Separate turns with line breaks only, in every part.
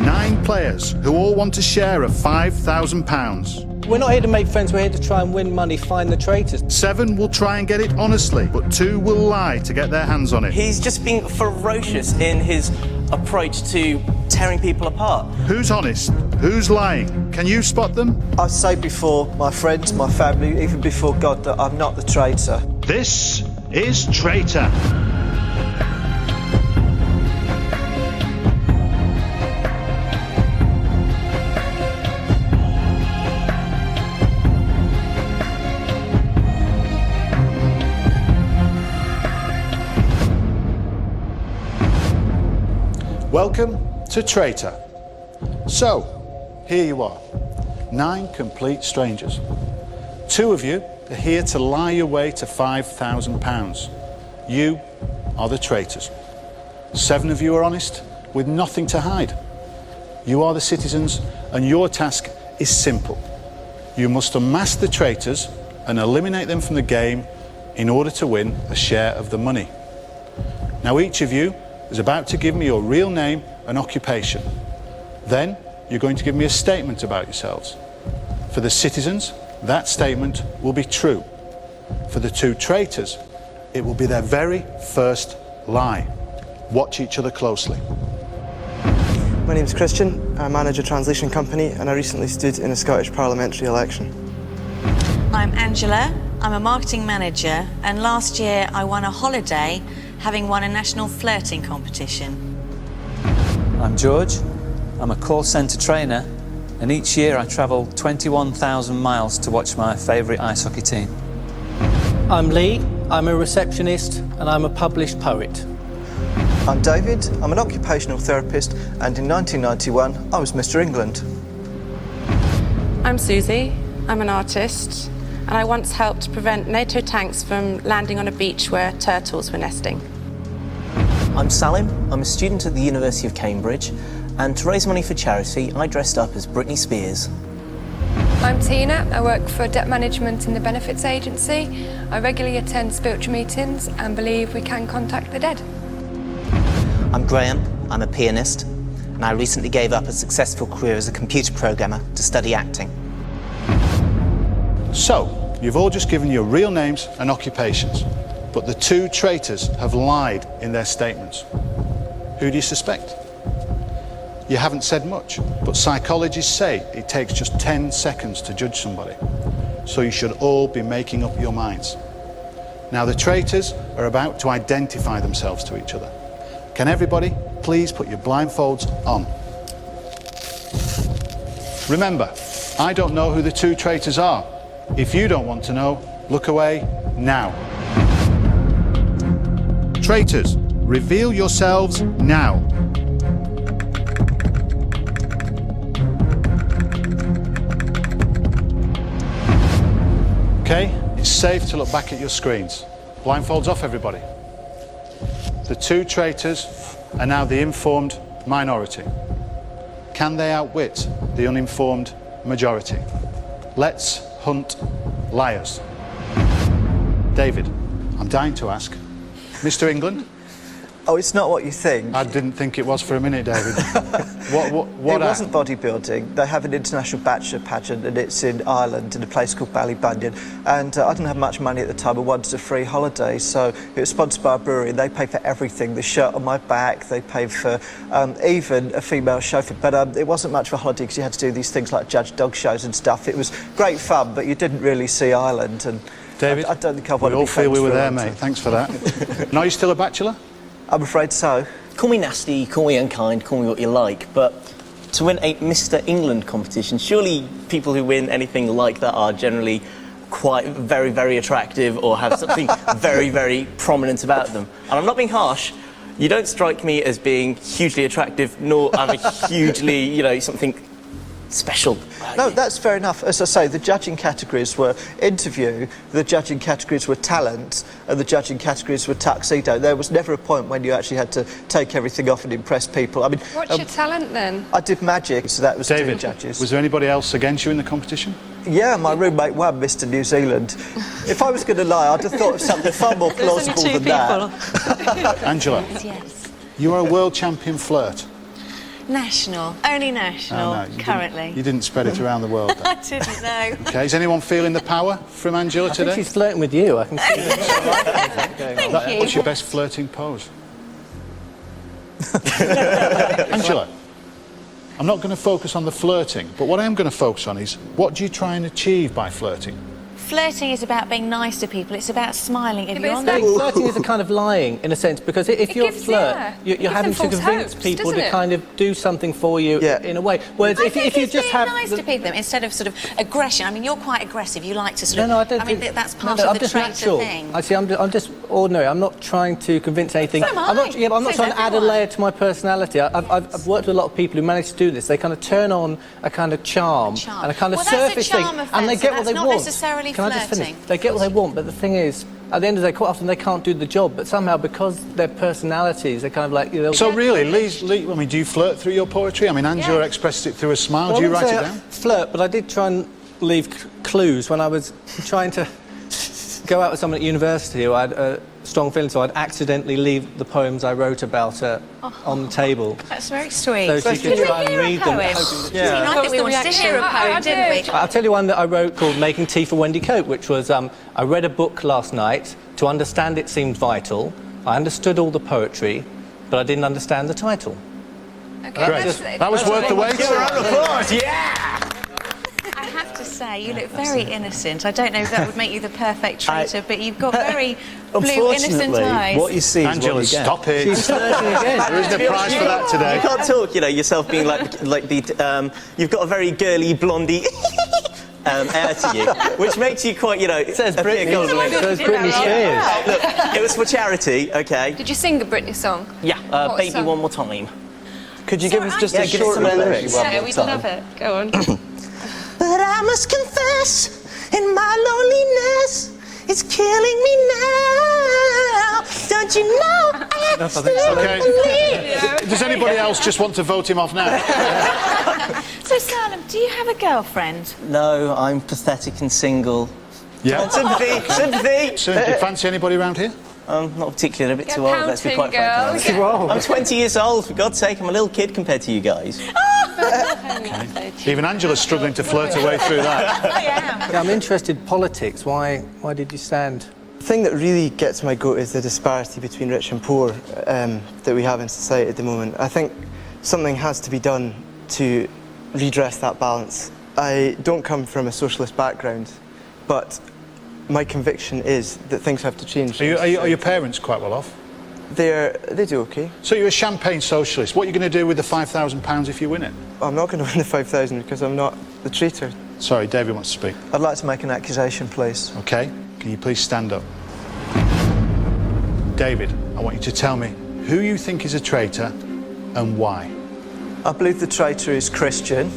9 players who all want a share of £5,000.
We're not here to make friends, we're here to try and win money, find the traitors.
7 will try and get it honestly, but 2 will lie to get their hands on it.
He's just being ferocious in his approach to tearing people apart.
Who's honest? Who's lying? Can you spot them?
I say before my friends, my family, even before God, that I'm not the traitor.
This is Traitor. Welcome to Traitor. So, here you are, 9 complete strangers. 2 of you are here to lie your way to £5,000. You are the traitors. 7 of you are honest, with nothing to hide. You are the citizens, and your task is simple. You must unmask the traitors and eliminate them from the game in order to win a share of the money. Now, each of you is about to give me your real name and occupation. Then you're going to give me a statement about yourselves. For the citizens, that statement will be true. For the 2 traitors, it will be their very first lie. Watch each other closely.
My name is Christian, I manage a translation company and I recently stood in a Scottish parliamentary election.
I'm Angela, I'm a marketing manager, and last year I won a holiday having won a national flirting competition.
I'm George, I'm a call centre trainer, and each year I travel 21,000 miles to watch my favourite ice hockey team.
I'm Lee, I'm a receptionist, and I'm a published poet.
I'm David, I'm an occupational therapist, and in 1991 I was Mr. England.
I'm Susie, I'm an artist, and I once helped prevent NATO tanks from landing on a beach where turtles were nesting.
I'm Salim, I'm a student at the University of Cambridge, and to raise money for charity, I dressed up as Britney Spears.
I'm Tina, I work for debt management in the benefits agency. I regularly attend spiritual meetings and believe we can contact the dead.
I'm Graham, I'm a pianist, and I recently gave up a successful career as a computer programmer to study acting.
So, you've all just given your real names and occupations, but the 2 traitors have lied in their statements. Who do you suspect? You haven't said much, but psychologists say it takes just 10 seconds to judge somebody. So you should all be making up your minds. Now the traitors are about to identify themselves to each other. Can everybody please put your blindfolds on? Remember, I don't know who the 2 traitors are. If you don't want to know, look away now. Traitors, reveal yourselves now. Okay, it's safe to look back at your screens. Blindfolds off, everybody. The 2 traitors are now the informed minority. Can they outwit the uninformed majority? Let's hunt liars. David, I'm dying to ask. Mr. England?
Oh, it's not what you think.
I didn't think it was for a minute, David. What
it wasn't bodybuilding. They have an international bachelor pageant and it's in Ireland in a place called Ballybunion. And I didn't have much money at the time. I wanted a free holiday, so it was sponsored by a brewery and they paid for everything. The shirt on my back, they paid for even a female chauffeur. But it wasn't much of a holiday because you had to do these things like judge dog shows and stuff. It was great fun, but you didn't really see Ireland. And
David,
I don't think I want to be
we all feel we were there, mate.
time.
Thanks for that. Now, are you still a bachelor?
I'm afraid so.
Call me nasty, call me unkind, call me what you like, but to win a Mr. England competition, surely people who win anything like that are generally quite very, very attractive or have something very, very prominent about them. And I'm not being harsh, you don't strike me as being hugely attractive, nor have a hugely, you know, something special.
No, that's fair enough. As I say, the judging categories were interview, the judging categories were talent, and the judging categories were tuxedo. There was never a point when you actually had to take everything off and impress people. I mean,
what's your talent then?
I did magic, so that was
David,
2 judges.
was there anybody else against you in the competition?
Yeah, my roommate won Mr. New Zealand. If I was going to lie, I'd have thought of something far more plausible than that.
Angela,
Yes.
you are a world champion flirt.
National. Only national,
Oh, no, you
currently.
You didn't spread it around the world then.
I didn't know.
Okay, is anyone feeling the power from Angela
I think
today?
she's flirting with you. I can see it.
Thank you.
What's your best flirting pose? Angela, I'm not going to focus on the flirting, but what I am going to focus on is what do you try and achieve by flirting?
Flirting is about being nice to people. It's about smiling. If
Yeah,
you're
but
on
it's
that...
not-
Flirting is a kind of lying, in a sense, because if you're a
gives-
flirt,
yeah.
you're
Gives
having
them
to
false
convince
hopes,
people
doesn't
to
it?
kind of do something for you in a way. Whereas
I
if
think
you
it's
just
being
have...
nice to people instead of sort of aggression. I mean, you're quite aggressive. You like to sort of...
No, I don't
mean,
think...
that's part
I'm
of the
just
traitor
natural.
thing.
I see, I'm just ordinary. I'm not trying to convince anything.
So am I.
I'm not, yeah, but I'm not
So is
trying to add a
everyone.
layer to my personality. I've worked with a lot of people who manage to do this. They kind of turn on a kind of charm and a kind of
Well, that's a
surface
charm
thing,
offence,
and they get
so
what they
that's not
want.
necessarily
Can I just finish?
flirting.
They get what they want, but the thing is, at the end of the day, quite often they can't do the job, but somehow because their personalities are kind of like, you know...
So really, Lee, I mean, do you flirt through your poetry? I mean, Angela
Yeah.
expressed it through a smile.
Well,
Do you
I
write
wouldn't
it
say
down?
I flirt, but I did try and leave clues when I was trying to go out with someone at university who I had strong feelings, so I'd accidentally leave the poems I wrote about her on the table.
That's very sweet.
So she could
Did
try
we
and
hear
read
a
them.
poem?
hoping that-
Yeah. I think we wanted to hear a poem,
I
didn't we?
did.
I'll tell you one that I wrote called Making Tea for Wendy Cope, which was, I read a book last night. To understand it seemed vital. I understood all the poetry, but I didn't understand the title.
Okay,
Great. That was worth the wait.
Applause, yeah!
I have to say, you look very innocent. I don't know if that would make you the perfect traitor, but you've got very blue, innocent
Unfortunately,
eyes.
what you see is
Angela,
what you get.
stop it.
She's flirting again.
There isn't a prize for that today.
You can't talk, you know, yourself being like the you've got a very girly, blondie air to you, which makes you quite, you know... It
says Britney. Says Britney Spears.
Look, it was for charity, okay?
Did you sing a Britney song?
Yeah,
What
Baby
song?
One More Time.
Could you give us just
Yeah,
a
give us
short
some of the
lyric?
lyrics.
Yeah, we'd love it. Go on.
But I must confess, in my loneliness, it's killing me now. Don't you know I still
Okay. Does anybody else just want to vote him off now?
So, Salem, do you have a girlfriend?
No, I'm pathetic and single.
Yeah.
Sympathy, sympathy.
So, do you fancy anybody around here?
Not particularly, a bit
Get
too old, let's be quite
pouting,
frank.
girls.
I'm 20 years old, for God's sake, I'm a little kid compared to you guys.
Even Angela's struggling to flirt her way through that.
I am.
Yeah, I'm interested in politics. Why did you stand?
The thing that really gets my goat is the disparity between rich and poor that we have in society at the moment. I think something has to be done to redress that balance. I don't come from a socialist background, but my conviction is that things have to change.
Are your parents quite well off?
They do okay.
So you're a champagne socialist. What are you going to do with the £5,000 if you win it?
I'm not going to win the 5,000 because I'm not the traitor.
Sorry, David wants to speak.
I'd like to make an accusation, please.
Okay, can you please stand up? David, I want you to tell me who you think is a traitor and why.
I believe the traitor is Christian.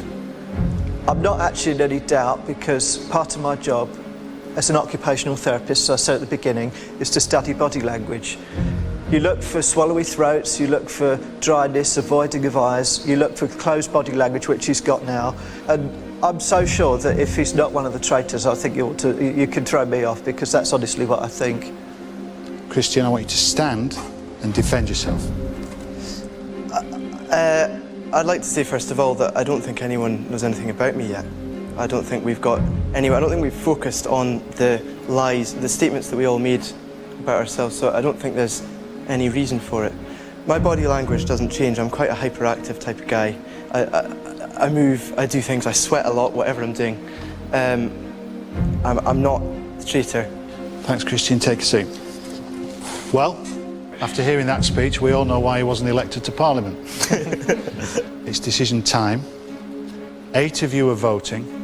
I'm not actually in any doubt because part of my job as an occupational therapist, as I said at the beginning, is to study body language. You look for swallowy throats, you look for dryness, avoiding of eyes, you look for closed body language, which he's got now. And I'm so sure that if he's not one of the traitors, I think you can throw me off because that's honestly what I think.
Christian, I want you to stand and defend yourself.
I'd like to say first of all that I don't think anyone knows anything about me yet. I don't think we've got anyway. I don't think we've focused on the lies, the statements that we all made about ourselves. So I don't think there's any reason for it. My body language doesn't change. I'm quite a hyperactive type of guy. I move, I do things, I sweat a lot, whatever I'm doing. I'm not the traitor.
Thanks, Christian. Take a seat. Well, after hearing that speech, we all know why he wasn't elected to Parliament. It's decision time. 8 of you are voting.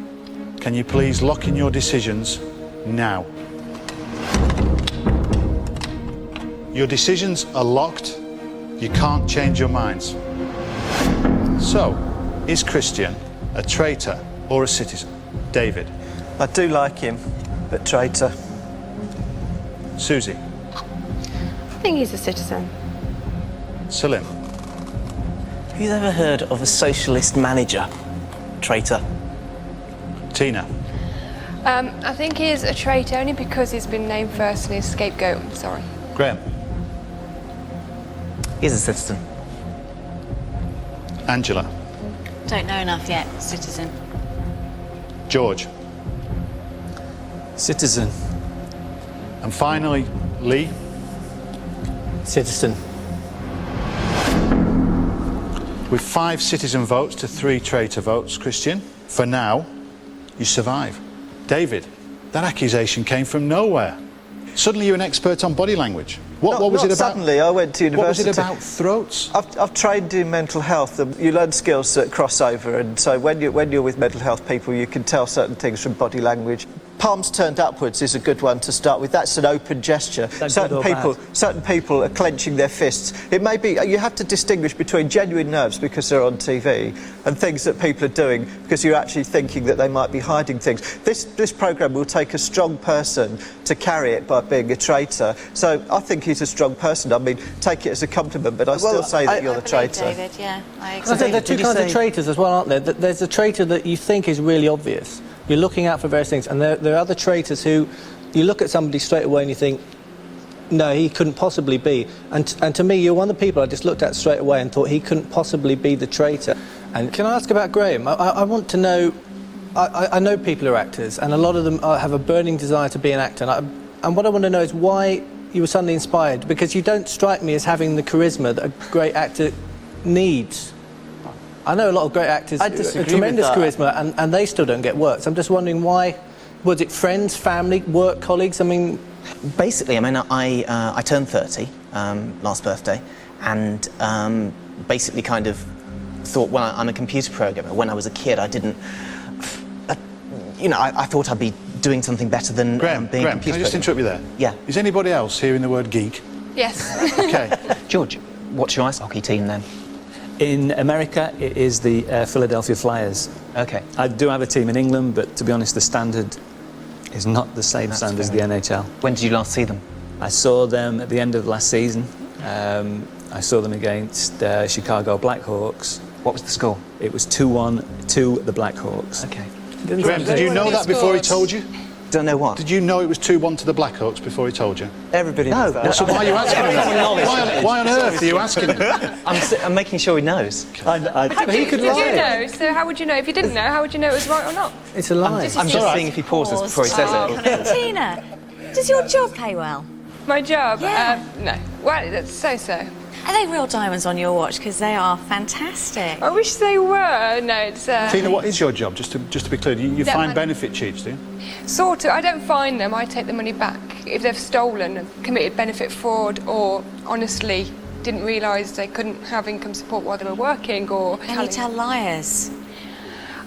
Can you please lock in your decisions now? Your decisions are locked. You can't change your minds. So, is Christian a traitor or a citizen? David.
I do like him, but traitor.
Susie.
I think he's a citizen.
Salim.
Who's ever heard of a socialist manager? Traitor.
Tina.
I think he's a traitor only because he's been named first and he's scapegoat. I'm sorry.
Graham.
He's a citizen.
Angela.
Don't know enough yet, citizen.
George.
Citizen.
And finally, Lee.
Citizen.
With 5 citizen votes to 3 traitor votes, Christian, for now, you survive. David, that accusation came from nowhere. Suddenly you're an expert on body language. What was it about?
Suddenly, I went to university.
What was it about throats?
I've trained in mental health. You learn skills that cross over, and so when you're with mental health people, you can tell certain things from body language. Palms turned upwards is a good one to start with. That's an open gesture. Certain people are clenching their fists. It may be you have to distinguish between genuine nerves because they're on TV and things that people are doing because you're actually thinking that they might be hiding things. This programme will take a strong person to carry it by being a traitor. So I think he's a strong person. I mean, take it as a compliment, but I still say that you're the traitor.
David, yeah, I agree.
So there are two kinds of traitors as well, aren't there? There's a traitor that you think is really obvious. You're looking out for various things, and there are other traitors who you look at somebody straight away and you think, no, he couldn't possibly be. And to me, you're one of the people I just looked at straight away and thought he couldn't possibly be the traitor. And can I ask about Graham? I want to know, I know people are actors, and a lot of them have a burning desire to be an actor. And what I want to know is why you were suddenly inspired, because you don't strike me as having the charisma that a great actor needs. I know a lot of great actors, tremendous charisma, and they still don't get work. So I'm just wondering why. Was it friends, family, work colleagues? I mean,
basically, I mean, I turned 30 last birthday, and basically kind of thought, well, I'm a computer programmer. When I was a kid, I didn't, I thought I'd be doing something better than being a computer
Graham, can I just interrupt you there?
Yeah.
Is anybody else hearing the word geek?
Yes.
Okay.
George, what's your ice hockey team then?
In America, it is the Philadelphia Flyers.
Okay.
I do have a team in England, but to be honest, the standard is not the same standard as the NHL.
When did you last see them?
I saw them at the end of last season. I saw them against Chicago Blackhawks.
What was the score?
It was 2-1 to the Blackhawks.
Okay.
Graham, did you know that before he told you?
Don't know what.
Did you know it was 2-1 to the Blackhawks before he told you?
Everybody knows that.
Well, so why are you asking him that? Why on earth are you asking him?
I'm making sure he knows.
he could
Did you
lie.
know? So how would you know? If you didn't know, how would you know it was right or not?
It's a lie.
I'm just seeing if he pauses before he says it.
Tina, does your job pay well?
My job?
Yeah.
No. Well, that's so-so.
Are they real diamonds on your watch? Because they are fantastic.
I wish they were. No, it's...
Tina, what is your job? Just to be clear, you find benefit cheats, do you?
Sort of. I don't find them. I take the money back if they've stolen and committed benefit fraud or honestly didn't realise they couldn't have income support while they were working or...
Can you tell liars?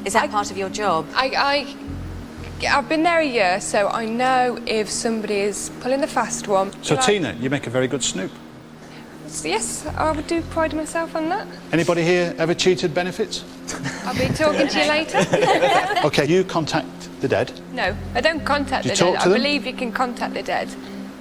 Is that part of your job?
I've been there a year, so I know if somebody is pulling the fast one.
So, Tina, you make a very good snoop.
Yes, I would do pride myself on that.
Anybody here ever cheated benefits?
I'll be talking to you later.
OK, you contact the dead.
No, I don't contact the dead.
Talk to them?
I believe you can contact the dead.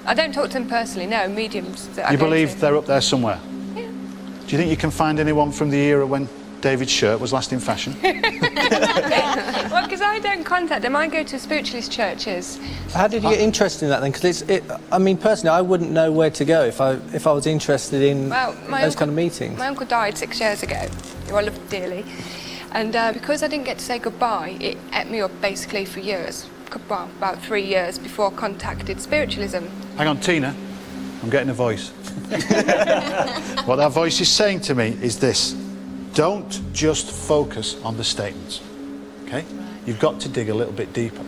I don't talk to them personally, no, mediums.
You believe they're up there somewhere?
Yeah.
Do you think you can find anyone from the era when David's shirt was last in fashion?
Well, because I don't contact them, I go to spiritualist churches.
How did you get interested in that then? Because I mean, personally, I wouldn't know where to go if I was interested in those kind of meetings.
My uncle died 6 years ago, who I loved dearly. And because I didn't get to say goodbye, it ate me up basically for years. Well, about 3 years before I contacted spiritualism.
Hang on, Tina, I'm getting a voice. What that voice is saying to me is this: don't just focus on the statements, okay? You've got to dig a little bit deeper.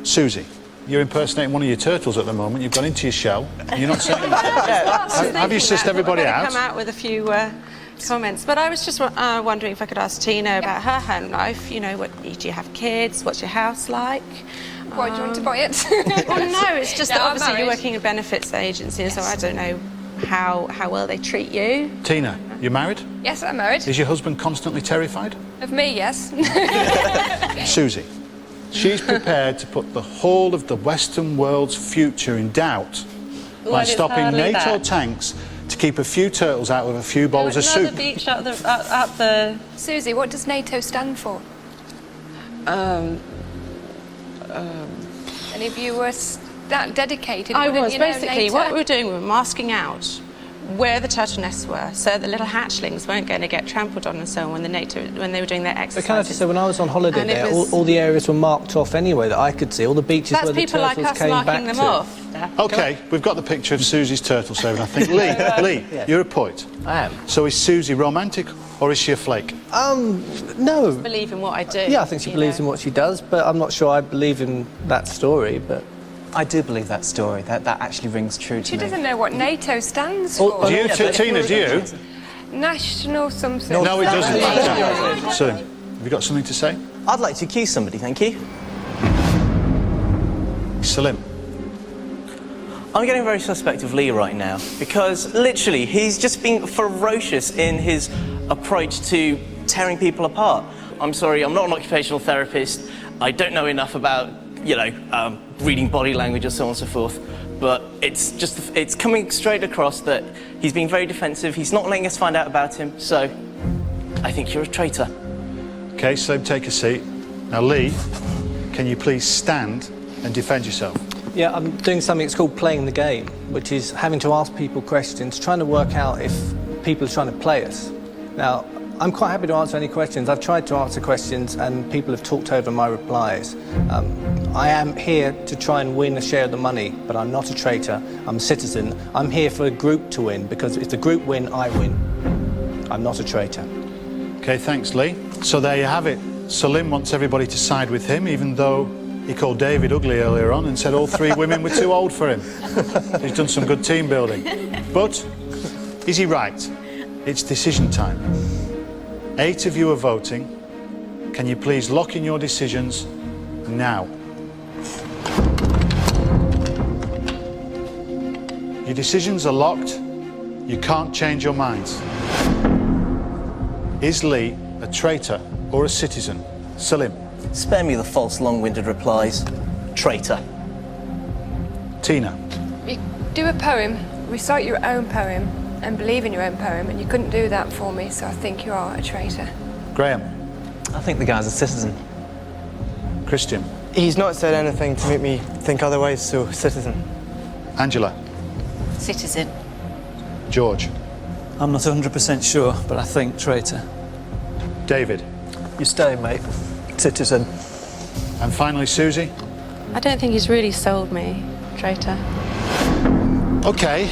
Susie, you're impersonating one of your turtles at the moment. You've gone into your shell. And you're not saying anything. Have you sussed everybody out?
Come out with a few comments, but I was just wondering if I could ask Tina about her home life. You know, do you have kids? What's your house like?
Why do you want to buy it?
Well, no, it's just that
I'm
obviously you're
married.
working in a benefits agency, so I don't know how well they treat you.
Tina, you're married?
Yes, I'm married.
Is your husband constantly terrified?
Of me, yes.
Susie, she's prepared to put the whole of the Western world's future in doubt by stopping NATO tanks to keep a few turtles out of a few bowls of soup.
Beach at the
Susie, what does NATO stand for? And if you were that dedicated,
I
wouldn't
was
you know
basically
NATO?
what we were doing. We were masking out where the turtle nests were, so the little hatchlings weren't going to get trampled on and so on when they were doing their exercises.
But can I just say, when I was on holiday
And
there,
it was-
all the areas were marked off anyway that I could see, all the beaches
That's
where the
people like
turtles
us
came back
marking them
to.
off.
OK, we've got the picture of Susie's turtle saving, I think. Lee, you're a poet.
I am.
So is Susie romantic or is she a flake?
No.
Believe in what I do.
Yeah, I think she believes in what she does, but I'm not sure I believe in that story, but...
I do believe that story. That actually rings true to
She
me.
doesn't know what NATO stands for.
Do you, Tina, do you?
National something.
No, it doesn't. Okay. So, have you got something to say?
I'd like to accuse somebody, thank you.
Salim.
I'm getting very suspect of Lee right now because literally he's just being ferocious in his approach to tearing people apart. I'm sorry, I'm not an occupational therapist. I don't know enough about, reading body language or so on and so forth. But it's coming straight across that he's being very defensive. He's not letting us find out about him. So I think you're a traitor.
OK, Salim, take a seat. Now, Lee, can you please stand and defend yourself?
Yeah, I'm doing something that's called playing the game, which is having to ask people questions, trying to work out if people are trying to play us. Now, I'm quite happy to answer any questions. I've tried to answer questions and people have talked over my replies. I am here to try and win a share of the money, but I'm not a traitor. I'm a citizen. I'm here for a group to win, because if the group win, I win. I'm not a traitor.
OK, thanks, Lee. So there you have it. Salim wants everybody to side with him, even though he called David ugly earlier on and said all 3 women were too old for him. He's done some good team building. But is he right? It's decision time. 8 of you are voting. Can you please lock in your decisions now? Your decisions are locked. You can't change your minds. Is Lee a traitor or a citizen? Salim.
Spare me the false, long-winded replies. Traitor.
Tina.
You do a poem, recite your own poem, and believe in your own poem, and you couldn't do that for me, so I think you are a traitor.
Graham.
I think the guy's a citizen.
Christian.
He's not said anything to make me think otherwise, so citizen.
Angela.
Citizen.
George.
I'm not 100% sure, but I think traitor.
David.
You're staying, mate. Citizen.
And finally, Susie.
I don't think he's really sold me, traitor.
OK,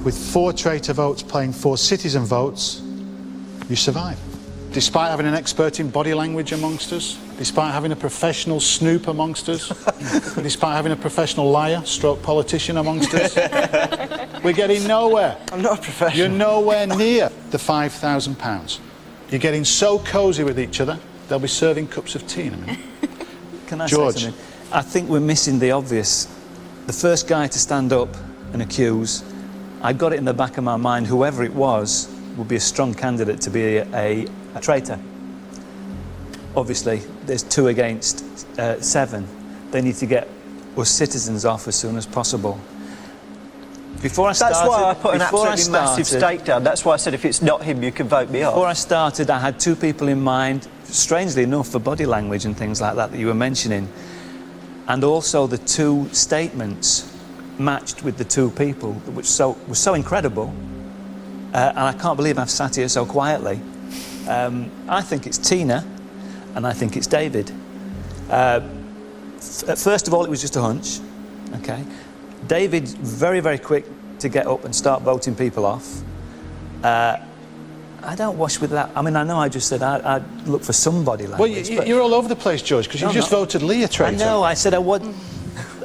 with 4 traitor votes playing 4 citizen votes, you survive. Despite having an expert in body language amongst us, despite having a professional snoop amongst us, despite having a professional liar, stroke politician amongst us, we're getting nowhere.
I'm not a professional.
You're nowhere near the £5,000. You're getting so cosy with each other, they'll be serving cups of tea in a minute.
Can I
George.
say something? I think we're missing the obvious. The first guy to stand up and accuse, I got it in the back of my mind, whoever it was would be a strong candidate to be a traitor. Obviously, there's 2 against 7. They need to get us citizens off as soon as possible. Before I started,
That's why I put an
before I
absolutely massive
started-
stake down. That's why I said if it's not him, you can vote me off.
Before I started, I had 2 people in mind, strangely enough, for body language and things like that you were mentioning. And also the 2 statements matched with the 2 people, which was so incredible. And I can't believe I've sat here so quietly. I think it's Tina, and I think it's David. First of all, it was just a hunch. Okay. David's very, very quick to get up and start voting people off. I don't wash with that. I mean, I know I just said I'd look for some body language.
Well, you're all over the place, George, because you just voted Lee a traitor.
I know, I said I would.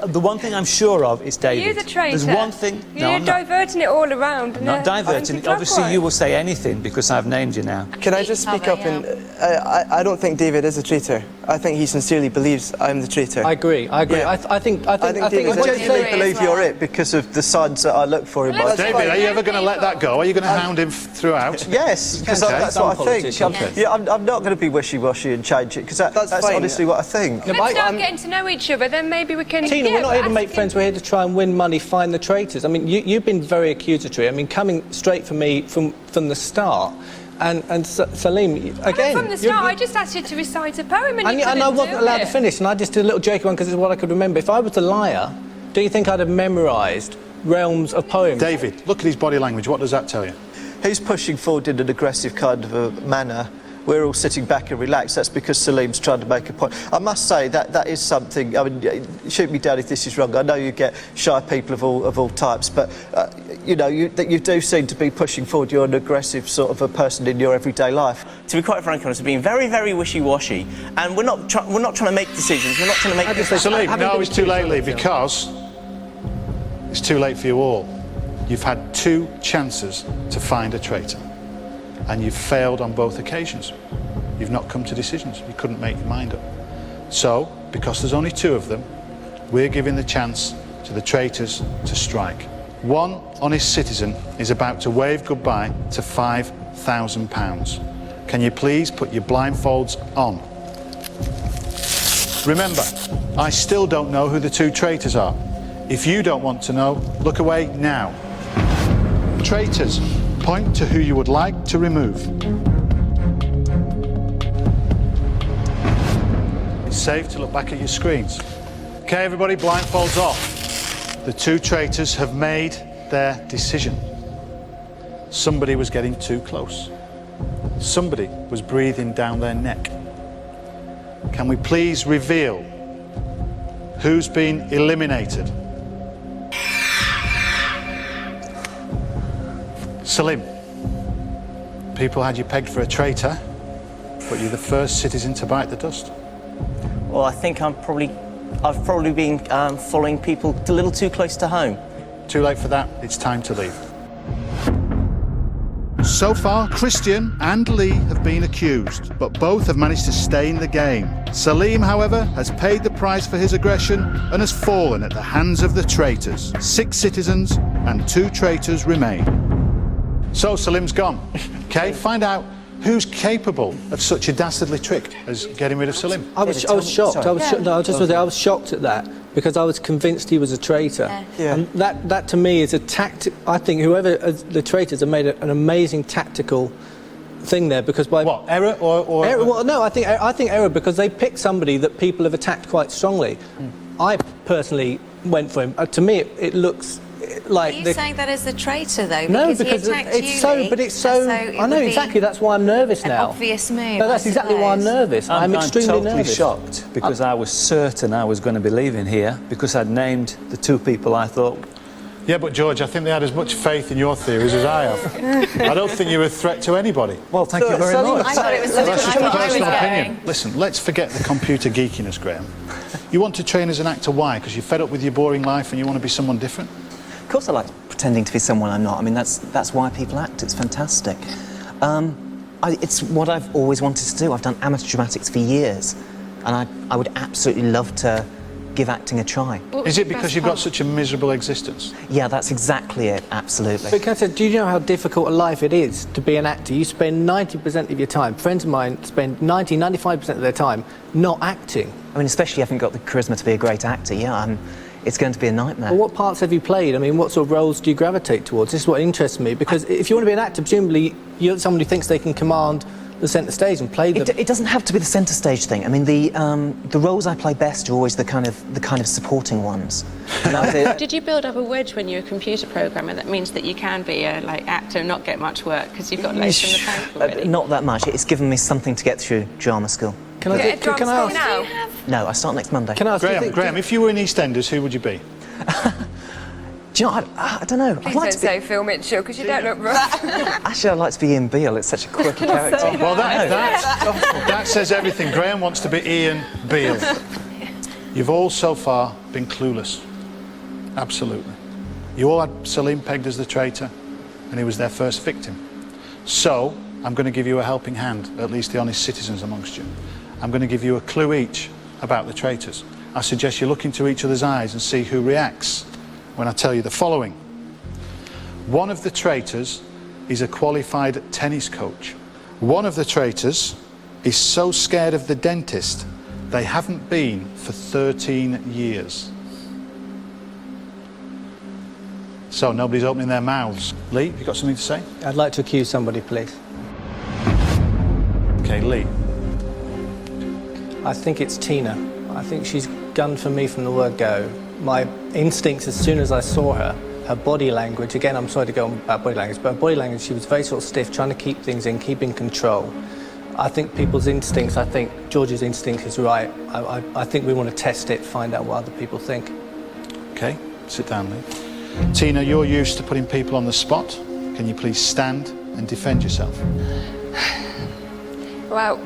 The one thing I'm sure of is David.
You're the traitor.
There's one thing...
You're
I'm not,
diverting it all around.
not diverting. Obviously, you will say anything because I've named you now.
Can I just speak up? And I don't think David is a traitor. I think he sincerely believes I'm the traitor.
I agree.
Yeah.
I think
David
I
is
genuinely believe you're it because of the signs that I look for in my...
Well,
David, are you ever going to let that go? Are you going to hound him throughout?
Yes, because
Okay.
that's what I think. I'm not going to be wishy-washy and change it, because that's
fine.
honestly what I think.
Let's start getting to know each other, then maybe we can...
Tina, we're not here to make
asking-
friends, we're here to try and win money, find the traitors. I mean, you've been very accusatory. I mean, coming straight for me from the start. And Salim, again...
From the start, I just asked you to recite a poem and you
and I
couldn't
wasn't
do
allowed
it.
to finish, and I just did a little jokey one because it's what I could remember. If I was a liar, do you think I'd have memorised realms of poems.
David, look at his body language. What does that tell you?
He's pushing forward in an aggressive kind of a manner. We're all sitting back and relaxed. That's because Salim's trying to make a point. I must say that is something. I mean, shoot me down if this is wrong. I know you get shy people of all types, but you know, you do seem to be pushing forward. You're an aggressive sort of a person in your everyday life.
To be quite frank, honest, we're being very, very wishy-washy, and we're not trying to make decisions. We're not trying to make.
Salim, no, it's too late, Lee, because it's too late for you all. You've had 2 chances to find a traitor, and you've failed on both occasions. You've not come to decisions. You couldn't make your mind up. So, because there's only 2 of them, we're giving the chance to the traitors to strike. One honest citizen is about to wave goodbye to £5,000. Can you please put your blindfolds on? Remember, I still don't know who the 2 traitors are. If you don't want to know, look away now. Traitors, point to who you would like to remove. It's safe to look back at your screens. Okay, everybody, blindfolds off. The 2 traitors have made their decision. Somebody was getting too close. Somebody was breathing down their neck. Can we please reveal who's been eliminated? Salim, people had you pegged for a traitor, but you're the first citizen to bite the dust.
Well, I think I've probably been following people a little too close to home.
Too late for that, it's time to leave. So far, Christian and Lee have been accused, but both have managed to stay in the game. Salim, however, has paid the price for his aggression and has fallen at the hands of the traitors. 6 citizens and 2 traitors remain. So Salim's gone. Okay, find out who's capable of such a dastardly trick as getting rid of Salim.
I was shocked. I was shocked at that because I was convinced he was a traitor.
Yeah.
And that to me is a tactic. I think whoever the traitors have made an amazing tactical thing there because by
what, error or
error? Well, no, I think error because they picked somebody that people have attacked quite strongly. I personally went for him. To me, it looks like.
Are you saying that as a traitor, though?
No,
because he attacked
it's
you,
so.
Lee,
But it's so. I know exactly. That's why I'm nervous
an
now.
Obvious move.
No, that's
I
exactly why I'm
suppose.
nervous. I'm extremely
totally
nervous.
shocked because I was certain I was going to be leaving here because I'd named the 2 people I thought.
Yeah, but George, I think they had as much faith in your theories as I have. I don't think you're a threat to anybody.
Well, thank you very much.
I thought it was
That's just a
I was
personal
going.
opinion. Listen, let's forget the computer geekiness, Graham. You want to train as an actor, why? Because you're fed up with your boring life and you want to be someone different?
Of course I like pretending to be someone I'm not. I mean, that's why people act. It's fantastic. It's what I've always wanted to do. I've done amateur dramatics for years, and I would absolutely love to give acting a try.
Is it because you've got such a miserable existence?
Yeah, that's exactly it, absolutely.
But Kat, do you know how difficult a life it is to be an actor? You spend 90% of your time, friends of mine spend 95% of their time not acting.
I mean, especially if you haven't got the charisma to be a great actor, it's going to be a nightmare.
Well, what parts have you played? I mean, what sort of roles do you gravitate towards? This is what interests me, because if you want to be an actor, presumably you're someone who thinks they can command the centre stage and play them.
It doesn't have to be the centre stage thing. I mean, the roles I play best are always the kind of supporting ones.
Did you build up a wedge when you're a computer programmer that means that you can be a actor and not get much work because you've got loads in the tank already?
Not that much. It's given me something to get through drama school.
Can I ask?
now?
No, I start next Monday.
Can I ask?
Graham, if you were in EastEnders, who would you be?
Do you know, I don't know.
Please don't say Phil Mitchell, because you don't look rough.
Actually, I'd like to be Ian Beale. It's such a quirky character.
Well, that says everything. Graham wants to be Ian Beale. You've all so far been clueless. Absolutely. You all had Salim pegged as the traitor, and he was their first victim. So, I'm going to give you a helping hand, at least the honest citizens amongst you. I'm going to give you a clue each about the traitors. I suggest you look into each other's eyes and see who reacts when I tell you the following. One of the traitors is a qualified tennis coach. One of the traitors is so scared of the dentist they haven't been for 13 years. So nobody's opening their mouths. Lee, have you got something to say?
I'd like to accuse somebody, please.
Okay, Lee.
I think it's Tina. I think she's gunned for me from the word go. My instincts as soon as I saw her her body language, again, I'm sorry to go on about body language, but her body language, she was very sort of stiff, trying to keep things in, keeping control. I think people's instincts, I think George's instinct is right. I think we want to test it, find out what other people think.
Okay, sit down, Lee. Tina, you're used to putting people on the spot. Can you please stand and defend yourself?
Well,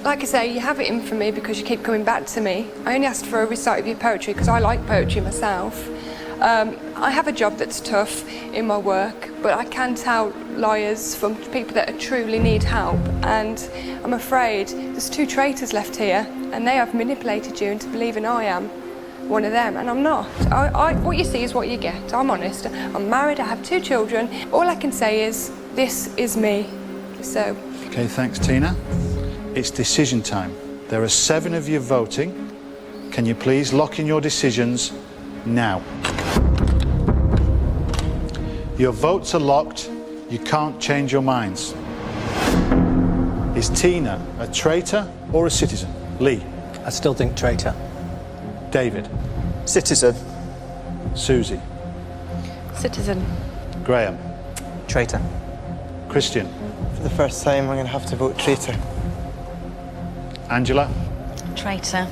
like I say, you have it in for me because you keep coming back to me. I only asked for a recite of your poetry because I like poetry myself. I have a job that's tough in my work, but I can tell liars from people that truly need help, and I'm afraid there's 2 traitors left here, and they have manipulated you into believing I am one of them, and I'm not. What you see is what you get. I'm honest. I'm married, I have 2 children. All I can say is, this is me. So...
Okay, thanks, Tina. It's decision time. There are 7 of you voting. Can you please lock in your decisions now? Your votes are locked. You can't change your minds. Is Tina a traitor or a citizen? Lee?
I still think traitor.
David?
Citizen.
Susie?
Citizen.
Graham?
Traitor.
Christian?
For the first time, I'm going to have to vote traitor.
Angela?
Traitor.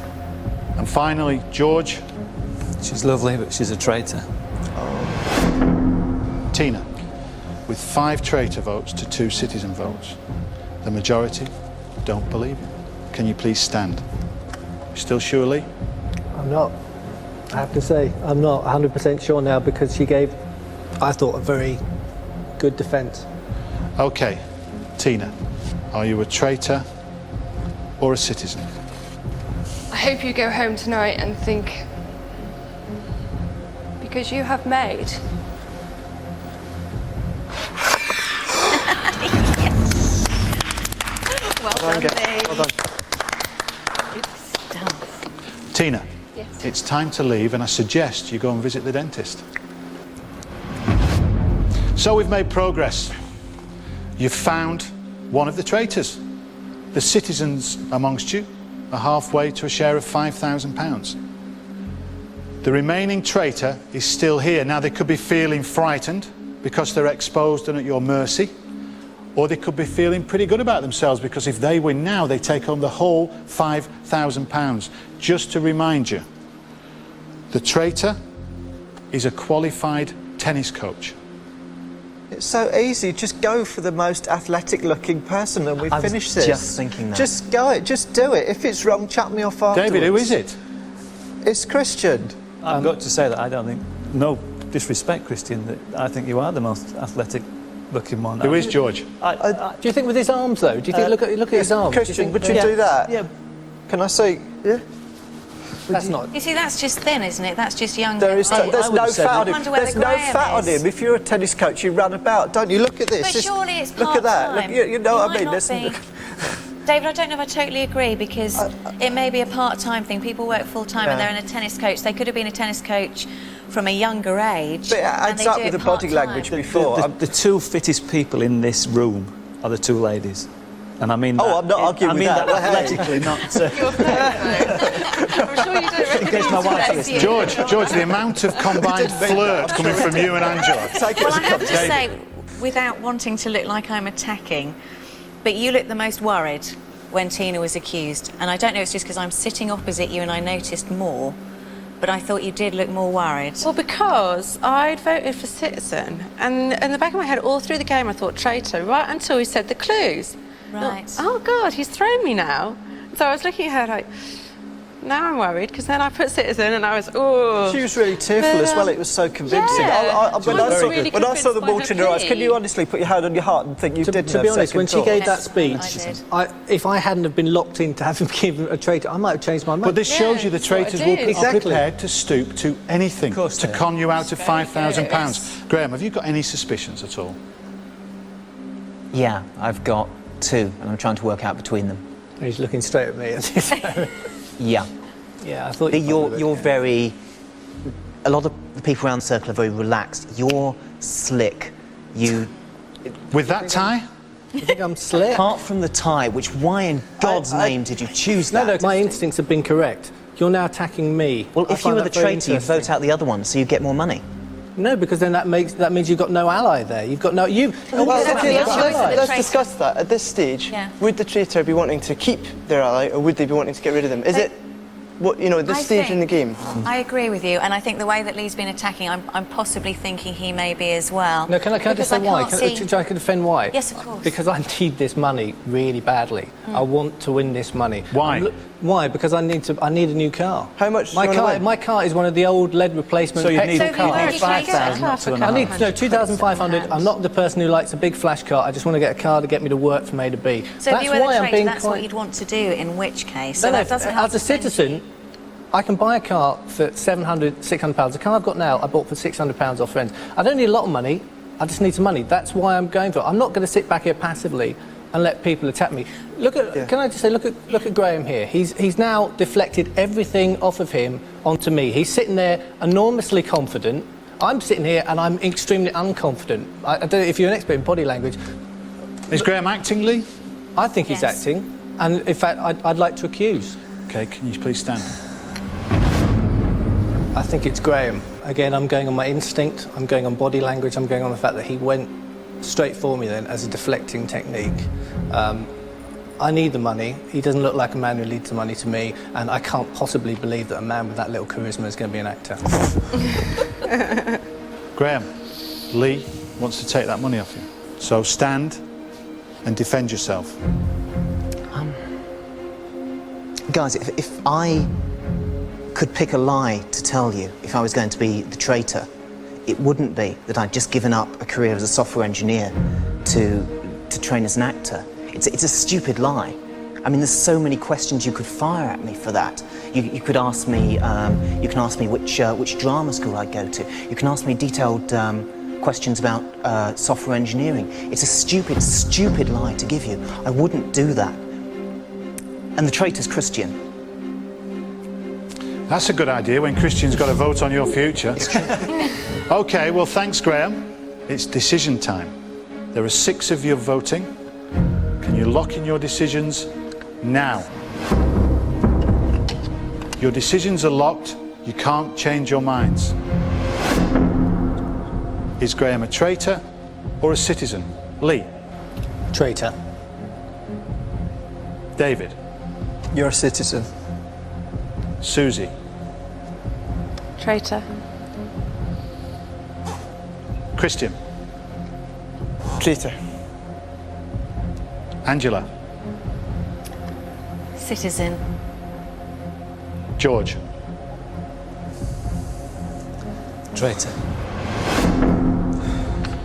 And finally, George?
She's lovely, but she's a traitor.
Tina, with 5 traitor votes to 2 citizen votes, the majority don't believe you. Can you please stand? You still sure, Lee?
I'm not. I have to say, I'm not 100% sure now because she gave, I thought, a very good defence.
Okay, Tina, are you a traitor or a citizen?
I hope you go home tonight and think, because you have made
Well done, Lee.
Well done.
Good stuff.
Tina,
Yes.
it's time to leave and I suggest you go and visit the dentist. So we've made progress. You've found one of the traitors. The citizens amongst you are halfway to a share of £5,000. The remaining traitor is still here. Now, they could be feeling frightened because they're exposed and at your mercy, or they could be feeling pretty good about themselves because if they win now, they take home the whole £5,000. Just to remind you, the traitor is a qualified tennis coach.
It's so easy. Just go for the most athletic-looking person, and we
I was
finish this.
just thinking that.
Just go it. Just do it. If it's wrong, chuck me off afterwards.
David, who is it?
It's Christian.
I've got to say that I don't think, no disrespect, Christian, that I think you are the most athletic-looking one.
Who is George?
Do you think with his arms, though? Do you think, look at his arms?
Christian, would you
Yeah.
do that?
Yeah.
Can I see? Yeah.
That's not...
You see, that's just thin, isn't it? That's just young.
There's
I
no
would
fat
have
on him.
wonder where
There's
the
no
Graham
fat on
is.
him. If you're a tennis coach, you run about, don't you? Look at this.
But surely it's
Look at that.
part-time.
Look, you know
It
what I mean?
might
There's
not be. David, I don't know if I totally agree because it may be a part-time thing. People work full-time and they're in a tennis coach. They could have been a tennis coach from a younger age.
But it
and
adds
they
up
do
with
it
the body
part-time.
language before.
The 2 fittest people in this room are the 2 ladies. And I mean that.
I'm not arguing
I
with
mean
that.
that
Well, hey.
athletically, not...
I'm sure you don't recognise
case my wife's
that.
listening.
George, the amount of combined flirt coming from you and Angela.
Take it
Well,
as
I
a
have to
compliment.
say, without wanting to look like I'm attacking, but you looked the most worried when Tina was accused. And I don't know, it's just because I'm sitting opposite you and I noticed more, but I thought you did look more worried.
Well, because I'd voted for Citizen, and in the back of my head, all through the game, I thought traitor, right until he said the clues.
Right.
Oh, God, he's thrown me now. So I was looking at her like, now I'm worried, because then I put Citizen and I was, oh.
She was really tearful
But,
as well. It was so convincing.
yeah.
When
I was
I
really
when I saw the
convinced by
water in
her
her eyes, can
plea.
you honestly put your hand on your heart and think you didn't
To
have
be honest,
second
when she
thought?
gave
Yes,
that speech,
I did.
if I hadn't have been locked into having given a traitor, I might have changed my mind.
But this shows you the
that's what I
traitors
did.
are
Exactly.
prepared to stoop to anything
course
to
they are.
con you out of
Scary
£5,000.
goodness.
Graham, have you got any suspicions at all?
Yeah, I've got 2, and I'm trying to work out between them.
He's looking straight at me.
Yeah.
Yeah, I thought
You're very... A lot of the people around the circle are very relaxed. You're slick. You...
With that tie?
You think I'm slick?
Apart from the tie, which why in God's name did you choose that?
No, my instincts have been correct. You're now attacking me.
Well,
I
if you
find
were the
that very
traitor, you vote
interesting.
out the other one, so you get more money.
No, because then that means you've got no ally there. You've got no you.
Well, okay, let's
Traitor.
discuss that. At this stage,
Yeah.
would the traitor be wanting to keep their ally, or would they be wanting to get rid of them? Is it, what at this stage in the game?
I agree with you, and I think the way that Lee's been attacking, I'm possibly thinking he may be as well.
No, can I just say why? I can defend why?
Yes, of course.
Because I need this money really badly. I want to win this money.
Why?
Why? Because I need a new car.
How much do you wanna win?
My car is one of the old lead replacement
So you
petrol
need
cars.
5,000, not 2,500.
I need 2,500. I'm not the person who likes a big flash car. I just want to get a car to get me to work from A to B.
So
that's
if you were
why
the
I'm
traitor,
being
that's what you'd want to do, in which case. So
No,
that doesn't help
as a
defend you.
citizen, I can buy a car for £700, £600. The car I've got now, I bought for £600 off friends. I don't need a lot of money. I just need some money. That's why I'm going for it. I'm not going to sit back here passively and let people attack me. Can I just say, look at Graham here. He's now deflected everything off of him onto me. He's sitting there enormously confident. I'm sitting here and I'm extremely unconfident. I don't know if you're an expert in body language.
Is Graham acting, Lee?
I think he's
Yes.
acting, and in fact, I'd like to accuse.
Okay, can you please stand?
I think it's Graham. Again, I'm going on my instinct, I'm going on body language, I'm going on the fact that he went straight for me then as a deflecting technique. I need the money. He doesn't look like a man who leads the money to me, and I can't possibly believe that a man with that little charisma is going to be an actor.
Graham, Lee wants to take that money off you. So stand and defend yourself.
Guys, if I could pick a lie to tell you if I was going to be the traitor, it wouldn't be that I'd just given up a career as a software engineer to train as an actor. It's a stupid lie. I mean, there's so many questions you could fire at me for that. You could ask me, which drama school I'd go to. You can ask me detailed questions about software engineering. It's a stupid lie to give you. I wouldn't do that. And the traitor's Christian.
That's a good idea when Christian's got a vote on your future. OK, well, thanks, Graham. It's decision time. There are 6 of you voting. Can you lock in your decisions now? Your decisions are locked. You can't change your minds. Is Graham a traitor or a citizen? Lee?
Traitor.
David?
You're a citizen.
Susie?
Traitor.
Christian?
Traitor.
Angela?
Citizen.
George?
Traitor.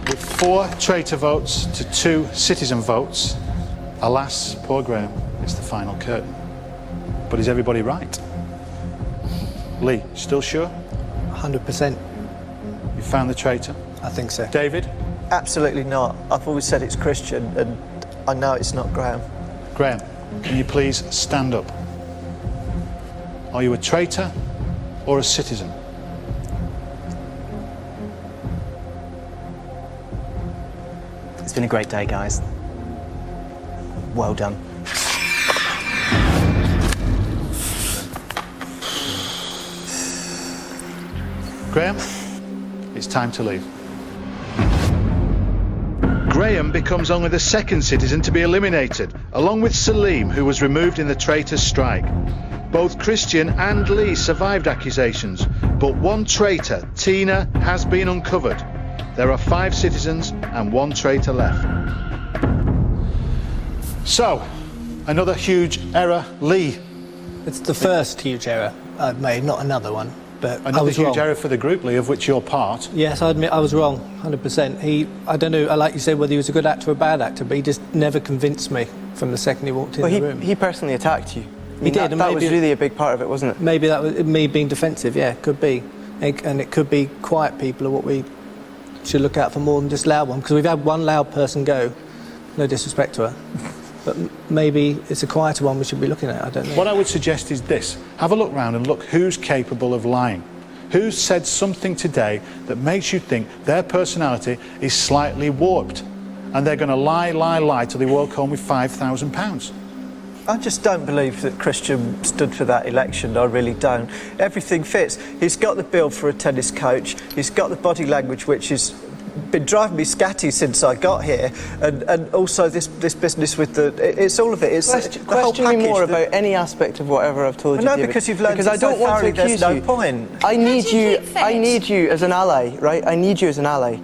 With 4 traitor votes to 2 citizen votes, alas, poor Graham, it's the final curtain. But is everybody right? Lee, still sure?
100%.
You found the traitor?
I think so.
David?
Absolutely not. I've always said it's Christian, and I know it's not Graham.
Graham, can you please stand up? Are you a traitor or a citizen?
It's been a great day, guys. Well done.
Graham, it's time to leave. Graham becomes only the 2nd citizen to be eliminated, along with Salim, who was removed in the traitor's strike. Both Christian and Lee survived accusations, but one traitor, Tina, has been uncovered. There are 5 citizens and 1 traitor left. So, another huge error, Lee.
It's the first huge error I've made, not another one. But I
Another
was
huge
wrong.
error for the group, Lee, of which you're part.
Yes, I admit I was wrong, 100%. I don't know, like you said, whether he was a good actor or a bad actor, but he just never convinced me from the second he walked in the room.
He personally attacked you. I mean,
did, and
That was
maybe-
really a big part of it, wasn't it?
Maybe that was me being defensive, yeah, could be. And it could be quiet people are what we should look out for more than just loud ones, because we've had one loud person go, no disrespect to her, but maybe it's a quieter one we should be looking at, I don't know.
What I would suggest is this. Have a look round and look who's capable of lying. Who's said something today that makes you think their personality is slightly warped and they're going to lie till they walk home with £5,000?
I just don't believe that Christian stood for that election. I really don't. Everything fits. He's got the build for a tennis coach. He's got the body language, which has been driving me scatty since I got here, and also this business with it's all of it. It's the whole
Question me
package.
more about any aspect of whatever I've told you.
No,
David,
because you've learned
because
it
I don't
so
want to
thoroughly,
accuse
there's no
you.
point.
I need
do you
you.
keep fit?
I need you as an ally, right? I need you as an ally,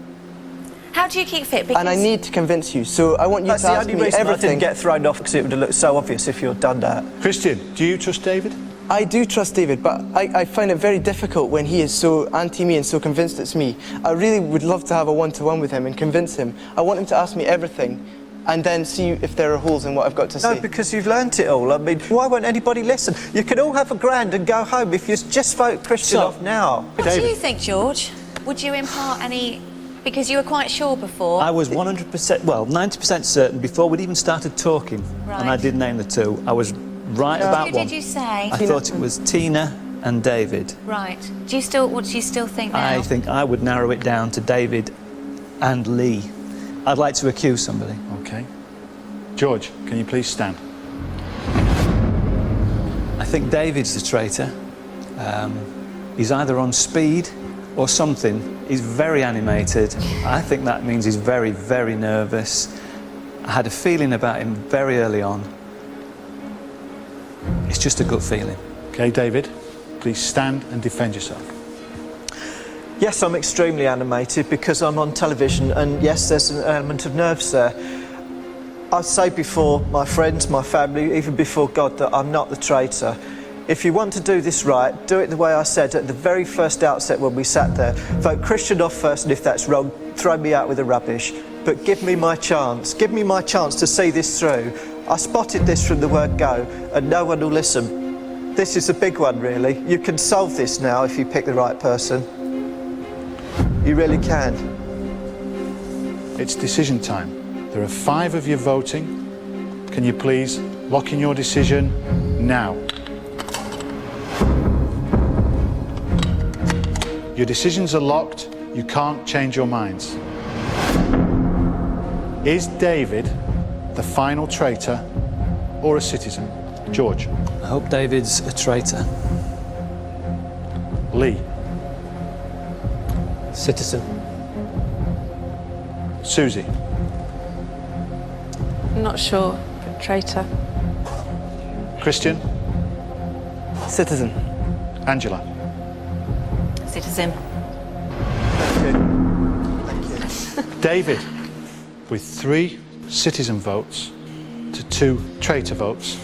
How do you keep fit? Because
and I need to convince you. So I want you
That's
to
the
ask
only
me
reason I
everything.
didn't get thrown off, because it would have looked so obvious if you'd done that.
Christian, do you trust David?
I do trust David, but I find it very difficult when he is so anti-me and so convinced it's me. I really would love to have a one-to-one with him and convince him. I want him to ask me everything and then see if there are holes in what I've got to say.
No, because you've learnt it all. I mean, why won't anybody listen? You can all have a grand and go home if you just vote Christian off now.
what do you think, George? Would you impart any... Because you were quite sure before.
I was 100%, well, 90% certain before we'd even started talking, and I
Right.
did name the two. I was right about
Who
one.
did you say?
I thought it was Tina and David.
Right. What do you still think now?
I think I would narrow it down to David and Lee. I'd like to accuse somebody.
Okay. George, can you please stand?
I think David's the traitor. He's either on speed or something. He's very animated. I think that means he's very, very nervous. I had a feeling about him very early on. It's just a gut feeling.
Okay, David, please stand and defend yourself.
Yes, I'm extremely animated because I'm on television, and yes, there's an element of nerves there. I say before my friends, my family, even before God, that I'm not the traitor. If you want to do this right, do it the way I said at the very first outset when we sat there. Vote Christian off first, and if that's wrong, throw me out with the rubbish. But give me my chance. Give me my chance to see this through. I spotted this from the word go, and no one will listen. This is a big one, really. You can solve this now if you pick the right person. You really can.
It's decision time. There are 5 of you voting. Can you please lock in your decision now? Your decisions are locked. You can't change your minds. Is David the final traitor or a citizen? George.
I hope David's a traitor.
Lee.
Citizen.
Susie.
I'm not sure, but traitor.
Christian.
Citizen.
Angela.
Citizen.
David, with 3 citizen votes to 2 traitor votes,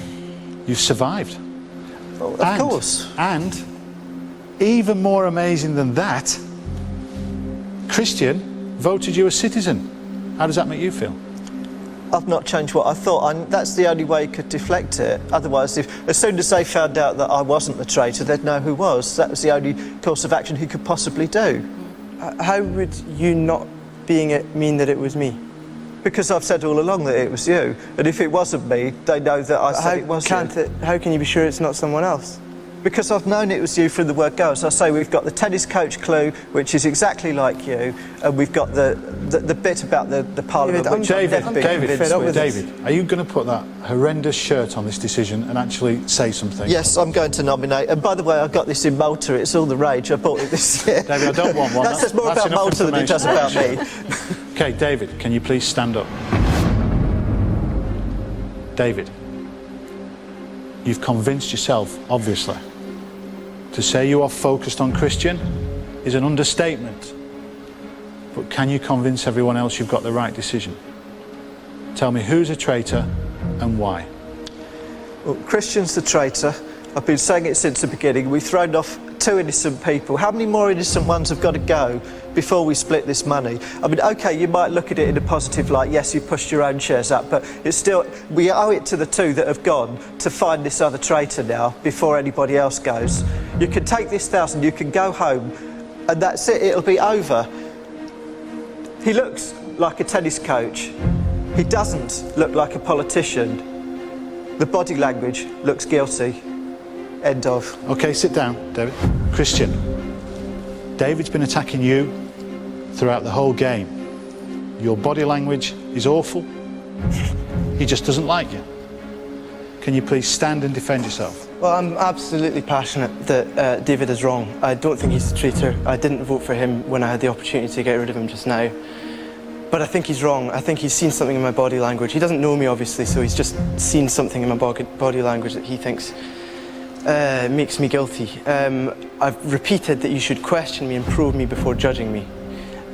you've survived.
Well, of course.
And even more amazing than that, Christian voted you a citizen. How does that make you feel?
I've not changed what I thought. That's the only way you could deflect it. Otherwise, as soon as they found out that I wasn't the traitor, they'd know who was. That was the only course of action he could possibly do.
How would you not being it mean that it was me?
Because I've said all along that it was you. And if it wasn't me, they know that I said it was you.
How can you be sure it's not someone else?
Because I've known it was you from the word go. As I say, we've got the tennis coach clue, which is exactly like you, and we've got the bit about the parliament,
David,
which
David,
I've never been convinced with.
David, are you going to put that horrendous shirt on this decision and actually say something?
Yes, I'm going to nominate. And by the way, I got this in Malta. It's all the rage. I bought it this year.
David, I don't want one.
That says more
That's
about
enough
Malta than it does about me.
information. Okay, David, can you please stand up? David, you've convinced yourself, obviously. To say you are focused on Christian is an understatement. But can you convince everyone else you've got the right decision? Tell me who's a traitor and why.
Well, Christian's the traitor. I've been saying it since the beginning. We've thrown off 2 innocent people. How many more innocent ones have got to go before we split this money? I mean, OK, you might look at it in a positive light. Yes, you pushed your own shares up, but it's still, we owe it to the 2 that have gone to find this other traitor now before anybody else goes. You can take this 1,000, you can go home, and that's it, it'll be over. He looks like a tennis coach. He doesn't look like a politician. The body language looks guilty. End of.
OK, sit down, David. Christian, David's been attacking you throughout the whole game. Your body language is awful. He just doesn't like you. Can you please stand and defend yourself?
Well, I'm absolutely passionate that David is wrong. I don't think he's a traitor. I didn't vote for him when I had the opportunity to get rid of him just now. But I think he's wrong. I think he's seen something in my body language. He doesn't know me, obviously, so he's just seen something in my body language that he thinks makes me guilty. I've repeated that you should question me and probe me before judging me.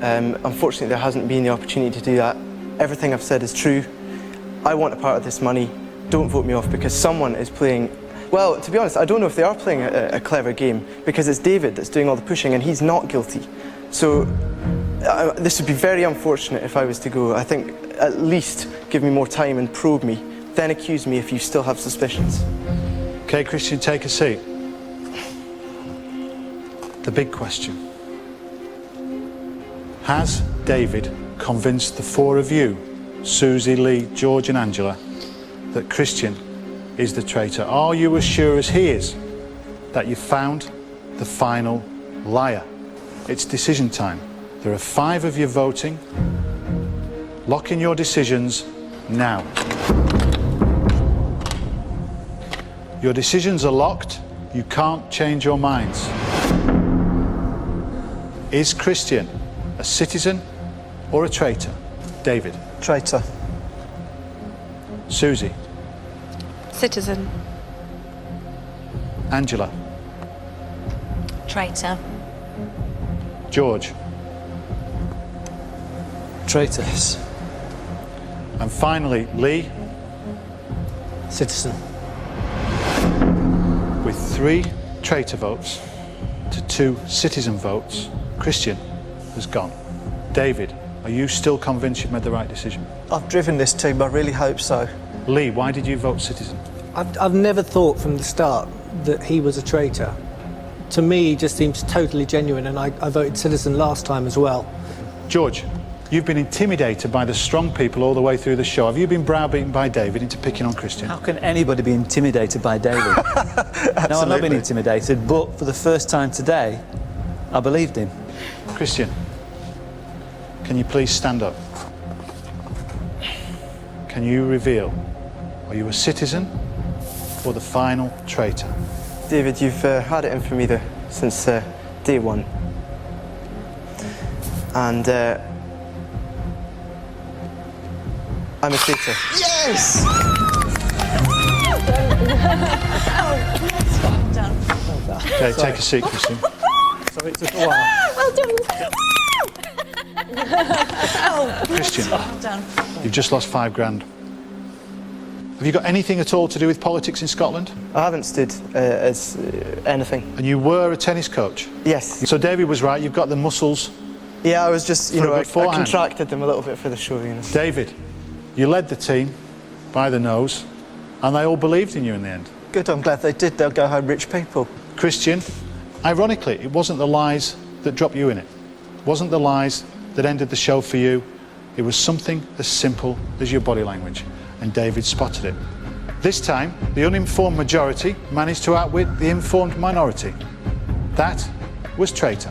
Unfortunately, there hasn't been the opportunity to do that. Everything I've said is true. I want a part of this money. Don't vote me off because someone is playing... Well, to be honest, I don't know if they are playing a clever game because it's David that's doing all the pushing and he's not guilty. So this would be very unfortunate if I was to go. I think at least give me more time and probe me, then accuse me if you still have suspicions.
Okay, Christian, take a seat. The big question. Has David convinced the four of you, Susie, Lee, George and Angela, that Christian is the traitor? Are you as sure as he is that you've found the final liar? It's decision time. There are 5 of you voting. Lock in your decisions now. Your decisions are locked. You can't change your minds. Is Christian a citizen or a traitor? David.
Traitor.
Susie.
Citizen.
Angela.
Traitor.
George.
Traitors.
And finally, Lee.
Citizen.
With 3 traitor votes to 2 citizen votes, Christian has gone. David, are you still convinced you've made the right decision?
I've driven this team, I really hope so.
Lee, why did you vote citizen?
I've never thought from the start that he was a traitor. To me, he just seems totally genuine, and I voted citizen last time as well.
George, you've been intimidated by the strong people all the way through the show. Have you been browbeaten by David into picking on Christian?
How can anybody be intimidated by David? No, I've not been intimidated, but for the first time today, I believed him.
Christian, can you please stand up? Can you reveal, are you a citizen or the final traitor?
David, you've had it in for me since day one. And I'm a traitor.
Yes!
Well done.
Okay, take a seat, Christian.
Sorry, it took a while.
Well done.
Christian,
Well done.
you've just lost 5 grand. Have you got anything at all to do with politics in Scotland?
I haven't stood as anything.
And you were a tennis coach?
Yes.
So David was right, you've got the muscles.
Yeah, I was just, you
For a
know,
good
I
forehand.
contracted them a little bit for the show, you know.
David, you led the team by the nose, and they all believed in you in the end.
Good, I'm glad they did. They'll go home rich people.
Christian, ironically, it wasn't the lies that dropped you in it. It wasn't the lies that ended the show for you. It was something as simple as your body language, and David spotted it. This time, the uninformed majority managed to outwit the informed minority. That was Traitor.